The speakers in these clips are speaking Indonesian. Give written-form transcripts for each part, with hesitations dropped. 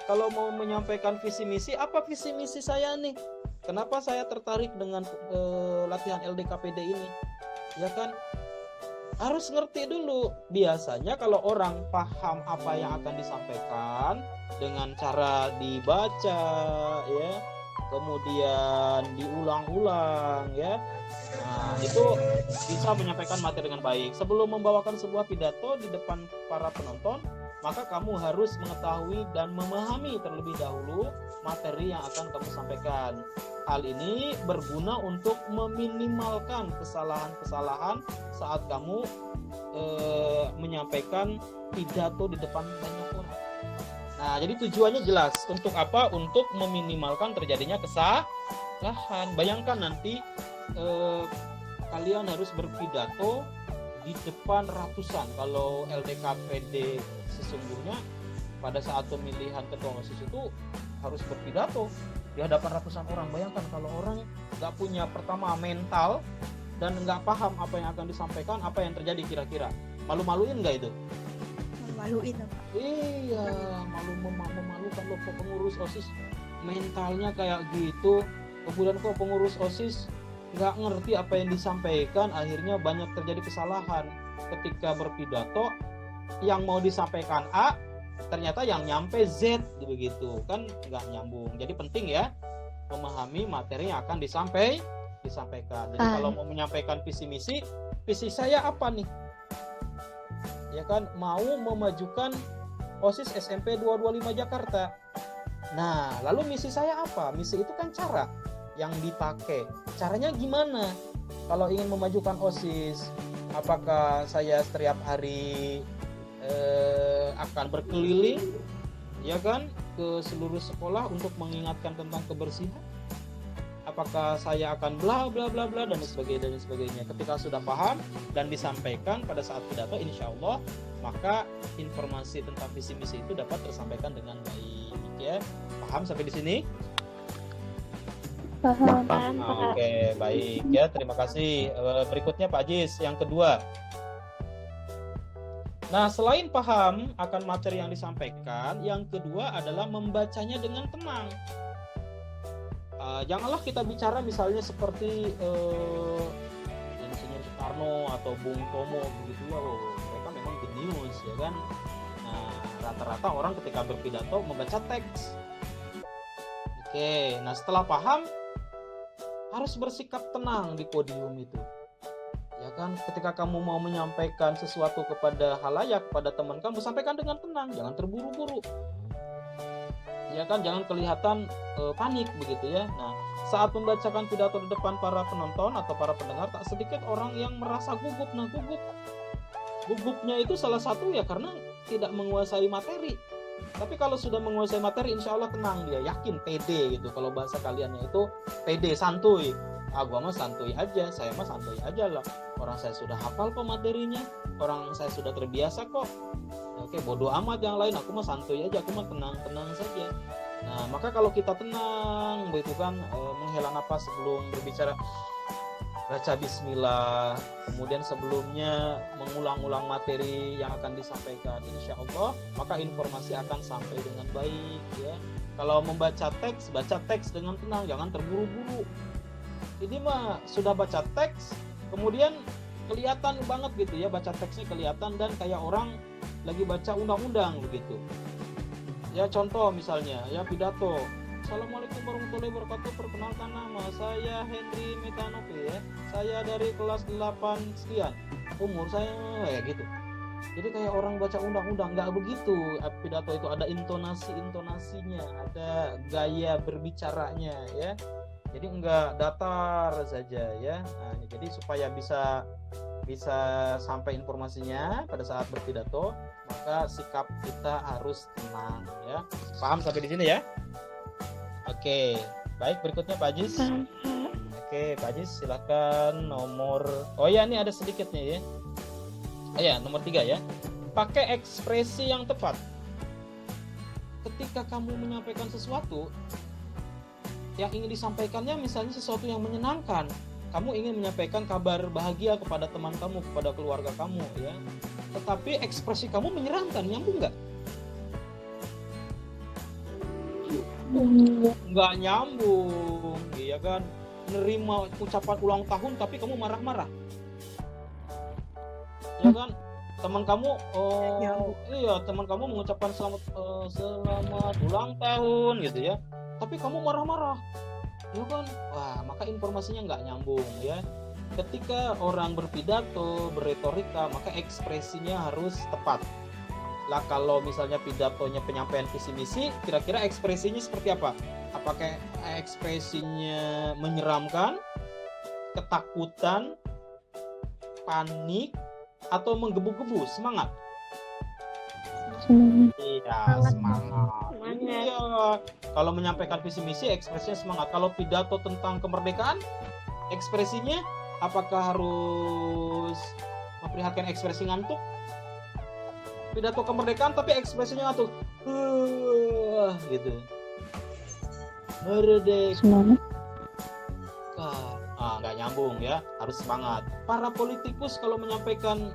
kalau mau menyampaikan visi misi, apa visi misi saya nih? Kenapa saya tertarik dengan latihan LDKPD ini? Ya kan? Harus ngerti dulu. Biasanya kalau orang paham apa yang akan disampaikan dengan cara dibaca, ya, kemudian diulang-ulang, ya, nah itu bisa menyampaikan materi dengan baik. Sebelum membawakan sebuah pidato di depan para penonton, maka kamu harus mengetahui dan memahami terlebih dahulu materi yang akan kamu sampaikan. Hal ini berguna untuk meminimalkan kesalahan-kesalahan saat kamu menyampaikan pidato di depan banyak orang. Nah, jadi tujuannya jelas. Untuk apa? Untuk meminimalkan terjadinya kesalahan. Bayangkan nanti kalian harus berpidato di depan ratusan. Kalau LDKPD sesungguhnya pada saat pemilihan ketua OSIS itu harus berpidato di hadapan ratusan orang. Bayangkan kalau orang nggak punya pertama mental dan nggak paham apa yang akan disampaikan, apa yang terjadi kira-kira. Malu-maluin nggak itu? Maluin Pak. Iya, memalukan loh kok pengurus OSIS mentalnya kayak gitu. Kemudian kok pengurus OSIS nggak ngerti apa yang disampaikan, akhirnya banyak terjadi kesalahan. Ketika berpidato, yang mau disampaikan A, ternyata yang nyampe Z, begitu kan nggak nyambung. Jadi penting ya memahami materi yang akan disampaikan. Jadi kalau mau menyampaikan visi misi saya apa nih? Ya kan, mau memajukan OSIS SMP 225 Jakarta. Nah, lalu misi saya apa? Misi itu kan cara yang dipakai. Caranya gimana? Kalau ingin memajukan OSIS, apakah saya setiap hari akan berkeliling, ya kan, ke seluruh sekolah untuk mengingatkan tentang kebersihan? Apakah saya akan bla bla bla bla dan sebagainya. Ketika sudah paham dan disampaikan pada saat pidato, insya Allah maka informasi tentang visi misi itu dapat tersampaikan dengan baik, ya. Paham sampai di sini? Paham. Oke, baik ya, terima kasih. Berikutnya Pak Jis, yang kedua. Nah, selain paham akan materi yang disampaikan, yang kedua adalah membacanya dengan tenang. Janganlah kita bicara misalnya seperti Insinyur Soekarno atau Bung Tomo begitu ya, mereka memang jenius ya kan. Nah, rata-rata orang ketika berpidato membaca teks. Oke, nah setelah paham harus bersikap tenang di podium itu. Ya kan, ketika kamu mau menyampaikan sesuatu kepada halayak, pada teman kamu, sampaikan dengan tenang, jangan terburu-buru. Ya kan, jangan kelihatan panik begitu ya. Nah, saat membacakan pidato di depan para penonton atau para pendengar, tak sedikit orang yang merasa gugup. Nah, gugupnya itu salah satu ya karena tidak menguasai materi. Tapi kalau sudah menguasai materi, insya Allah tenang dia, yakin, pede gitu. Kalau bahasa kaliannya itu pede, santuy. Gua mah santuy aja, saya mah santuy aja lah. Orang saya sudah hafal kok materinya, orang saya sudah terbiasa kok. Oke, bodoh amat yang lain, aku mah santuy aja, aku mah tenang saja. Nah, maka kalau kita tenang, begitu kan, menghela napas sebelum berbicara, baca bismillah, kemudian sebelumnya mengulang-ulang materi yang akan disampaikan, insya Allah maka informasi akan sampai dengan baik ya. Kalau membaca teks, baca teks dengan tenang, jangan terburu-buru. Ini mah sudah baca teks, kemudian kelihatan banget gitu ya, baca teksnya kelihatan dan kayak orang lagi baca undang-undang begitu. Ya contoh misalnya ya pidato, Assalamualaikum warahmatullahi wabarakatuh, perkenalkan nama saya Henry Metanope ya, saya dari kelas 8 sekian, umur saya ya gitu. Jadi kayak orang baca undang-undang, nggak begitu. Pidato itu ada intonasinya, ada gaya berbicaranya ya. Jadi enggak datar saja ya. Nah, jadi supaya bisa sampai informasinya pada saat berpidato, maka sikap kita harus tenang ya. Paham sampai di sini ya? Oke, baik, berikutnya Pak Jis. Oke, Pak Jis silakan nomor. Oh ya, ini ada sedikit nih ya. Oh ya, nomor 3 ya. Pakai ekspresi yang tepat. Ketika kamu menyampaikan sesuatu yang ingin disampaikannya, misalnya sesuatu yang menyenangkan, kamu ingin menyampaikan kabar bahagia kepada teman kamu, kepada keluarga kamu ya, tetapi ekspresi kamu menyeramkan, nyambung nggak? nggak nyambung, iya kan? Nerima ucapan ulang tahun tapi kamu marah-marah, ya kan? Teman kamu, Nyambung. iya teman kamu mengucapkan selamat ulang tahun gitu ya, tapi kamu marah-marah, ya kan? Wah, maka informasinya nggak nyambung ya. Ketika orang berpidato, berretorika, maka ekspresinya harus tepat. Lah kalau misalnya pidatonya penyampaian visi misi, kira-kira ekspresinya seperti apa? Apakah ekspresinya menyeramkan, ketakutan, panik, atau menggebu-gebu, semangat? Iya, semangat. Iya. Kalau menyampaikan visi misi, ekspresinya semangat. Kalau pidato tentang kemerdekaan, ekspresinya apakah harus memperlihatkan ekspresi ngantuk? Pidato kemerdekaan tapi ekspresinya ngantuk, gitu. Merdeka. Nggak nyambung ya, harus semangat. Para politikus kalau menyampaikan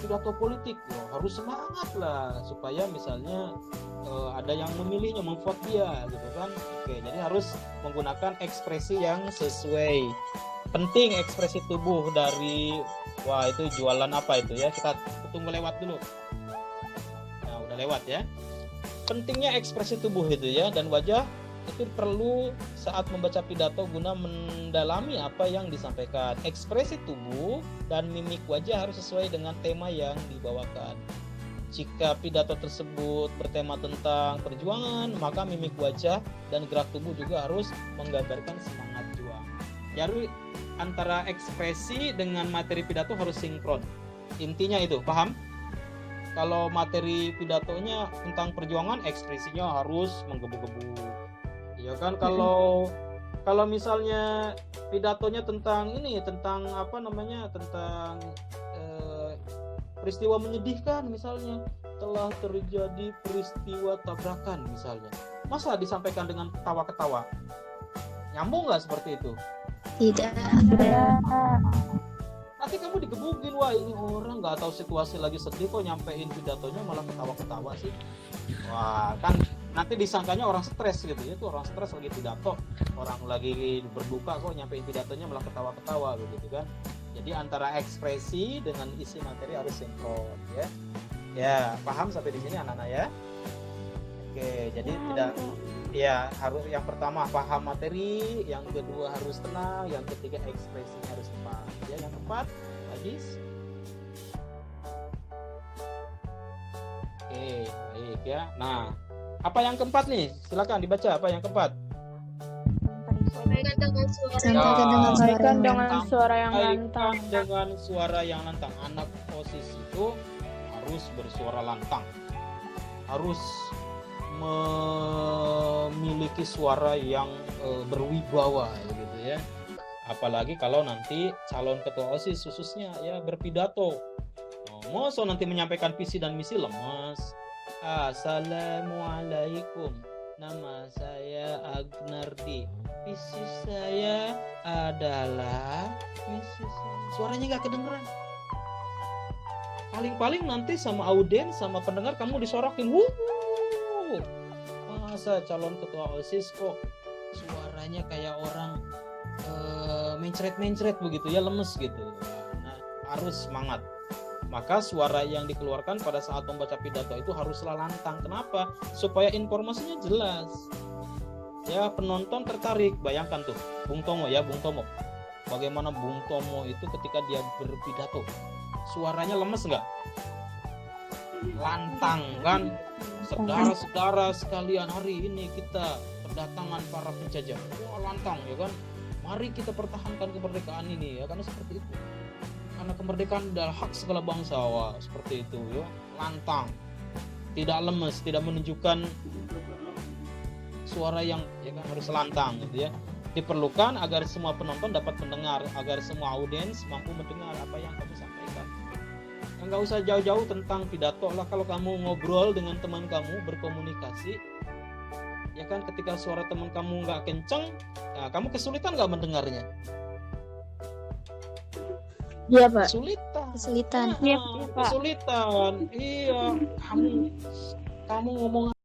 pidato politik, harus semangat lah supaya misalnya ada yang memilihnya, memvote dia, gitu kan? Oke, jadi harus menggunakan ekspresi yang sesuai. Penting ekspresi tubuh dari, wah itu jualan apa itu ya, kita tunggu lewat dulu. Nah udah lewat ya. Pentingnya ekspresi tubuh itu ya, dan wajah itu perlu saat membaca pidato guna mendalami apa yang disampaikan. Ekspresi tubuh dan mimik wajah harus sesuai dengan tema yang dibawakan. Jika pidato tersebut bertema tentang perjuangan, maka mimik wajah dan gerak tubuh juga harus menggambarkan semangat juang. Jadi antara ekspresi dengan materi pidato harus sinkron. Intinya itu, paham? Kalau materi pidatonya tentang perjuangan, ekspresinya harus menggebu-gebu. Ya kan? Kalau misalnya pidatonya tentang tentang peristiwa menyedihkan, misalnya telah terjadi peristiwa tabrakan misalnya, masa disampaikan dengan ketawa-ketawa? Nyambung nggak seperti itu? Tidak. Nanti kamu digebugin, wah ini orang nggak tahu situasi lagi sedih kok nyampein pidatonya malah ketawa-ketawa sih. Wah, kan nanti disangkanya orang stres gitu ya, tuh orang stres lagi pidato, orang lagi berduka kok nyampein pidatonya malah ketawa-ketawa begitu kan. Jadi antara ekspresi dengan isi materi harus sinkron ya. Ya, paham sampai di sini anak-anak ya? Oke, jadi tidak ya, harus yang pertama paham materi, yang kedua harus tenang, yang ketiga ekspresinya harus tepat. Ya, yang keempat, Hadis. Oke, baik ya. Nah, apa yang keempat nih? Silakan dibaca apa yang keempat. Sampaikan dengan suara yang lantang. Dengan suara yang lantang. Anak OSIS itu harus bersuara lantang. Harus memiliki suara yang berwibawa gitu ya. Apalagi kalau nanti calon ketua OSIS khususnya ya berpidato. Masa nanti menyampaikan visi dan misi lemas. Assalamualaikum. Nama saya Agnardi. Visi saya adalah misi saya. Suaranya nggak kedengeran. Paling-paling nanti sama audiens, sama pendengar kamu disorokin. Masa calon ketua OSIS kok suaranya kayak orang mencret-mencret begitu ya, lemes gitu. Nah, harus semangat. Maka suara yang dikeluarkan pada saat membaca pidato itu haruslah lantang. Kenapa? Supaya informasinya jelas. Ya, penonton tertarik. Bayangkan tuh, Bung Tomo. Bagaimana Bung Tomo itu ketika dia berpidato, suaranya lemes nggak? Lantang kan? Saudara-saudara sekalian, hari ini kita kedatangan para penjajah. Wah, lantang ya kan? Mari kita pertahankan kemerdekaan ini ya, karena seperti itu. Karena kemerdekaan adalah hak segala bangsa, wah, seperti itu ya. Lantang. Tidak lemes, tidak menunjukkan suara yang ya kan, harus lantang gitu ya. Diperlukan agar semua penonton dapat mendengar, agar semua audiens mampu mendengar apa yang kamu sampaikan. Nggak usah jauh-jauh tentang pidato lah. Kalau kamu ngobrol dengan teman kamu, berkomunikasi ya kan, ketika suara teman kamu nggak kenceng, nah, kamu kesulitan nggak mendengarnya? Iya, Pak. Kesulitan. Kesulitan. Iya, kamu ngomong